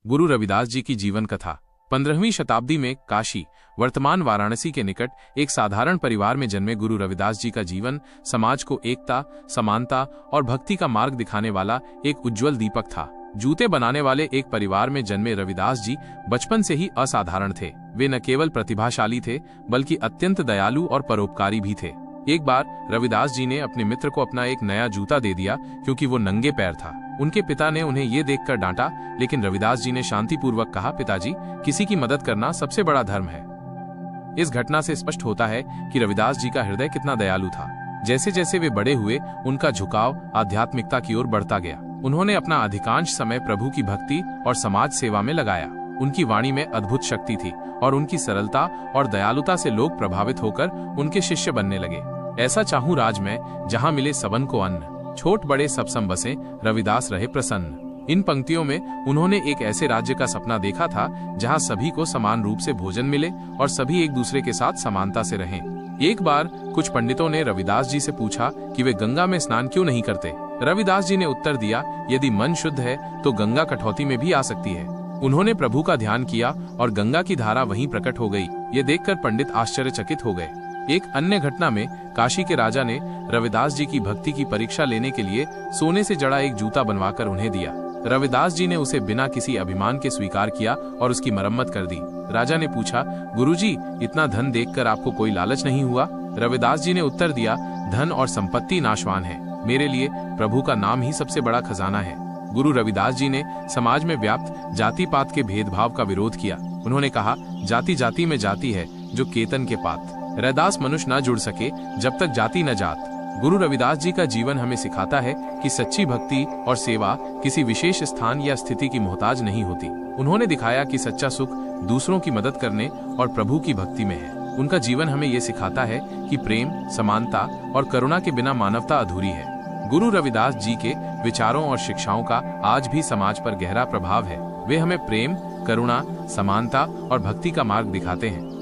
गुरु रविदास जी की जीवन कथा। 15वीं शताब्दी में काशी, वर्तमान वाराणसी के निकट एक साधारण परिवार में जन्मे गुरु रविदास जी का जीवन समाज को एकता, समानता और भक्ति का मार्ग दिखाने वाला एक उज्जवल दीपक था। जूते बनाने वाले एक परिवार में जन्मे रविदास जी बचपन से ही असाधारण थे। वे न केवल प्रतिभाशाली थे, बल्कि अत्यंत दयालु और परोपकारी भी थे। एक बार रविदास जी ने अपने मित्र को अपना एक नया जूता दे दिया, क्योंकि वो नंगे पैर था। उनके पिता ने उन्हें ये देखकर डांटा, लेकिन रविदास जी ने शांतिपूर्वक कहा, पिताजी, किसी की मदद करना सबसे बड़ा धर्म है। इस घटना से स्पष्ट होता है कि रविदास जी का हृदय कितना दयालु था। जैसे जैसे वे बड़े हुए, उनका झुकाव आध्यात्मिकता की ओर बढ़ता गया। उन्होंने अपना अधिकांश समय प्रभु की भक्ति और समाज सेवा में लगाया। उनकी वाणी में अद्भुत शक्ति थी और उनकी सरलता और दयालुता से लोग प्रभावित होकर उनके शिष्य बनने लगे। ऐसा चाहूं राज में, जहां मिले सबन को अन्न, छोट बड़े सब सम बसे, रविदास रहे प्रसन्न। इन पंक्तियों में उन्होंने एक ऐसे राज्य का सपना देखा था जहां सभी को समान रूप से भोजन मिले और सभी एक दूसरे के साथ समानता से रहें। एक बार कुछ पंडितों ने रविदास जी से पूछा कि वे गंगा में स्नान क्यों नहीं करते। रविदास जी ने उत्तर दिया, यदि मन शुद्ध है तो गंगा कठौती में भी आ सकती है। उन्होंने प्रभु का ध्यान किया और गंगा की धारा वहीं प्रकट हो गई। ये देखकर पंडित आश्चर्यचकित हो गए। एक अन्य घटना में काशी के राजा ने रविदास जी की भक्ति की परीक्षा लेने के लिए सोने से जड़ा एक जूता बनवाकर उन्हें दिया। रविदास जी ने उसे बिना किसी अभिमान के स्वीकार किया और उसकी मरम्मत कर दी। राजा ने पूछा, गुरुजी, इतना धन देखकर आपको कोई लालच नहीं हुआ? रविदास जी ने उत्तर दिया, धन और संपत्ति नाशवान है, मेरे लिए प्रभु का नाम ही सबसे बड़ा खजाना है। गुरु रविदास जी ने समाज में व्याप्त जाति पात के भेदभाव का विरोध किया। उन्होंने कहा, जाति जाति में जाति है जो केतन के पात। रैदास मनुष्य न जुड़ सके जब तक जाति न जात। गुरु रविदास जी का जीवन हमें सिखाता है कि सच्ची भक्ति और सेवा किसी विशेष स्थान या स्थिति की मोहताज नहीं होती। उन्होंने दिखाया कि सच्चा सुख दूसरों की मदद करने और प्रभु की भक्ति में है। उनका जीवन हमें ये सिखाता है कि प्रेम, समानता और करुणा के बिना मानवता अधूरी है। गुरु रविदास जी के विचारों और शिक्षाओं का आज भी समाज पर गहरा प्रभाव है। वे हमें प्रेम, करुणा, समानता और भक्ति का मार्ग दिखाते हैं।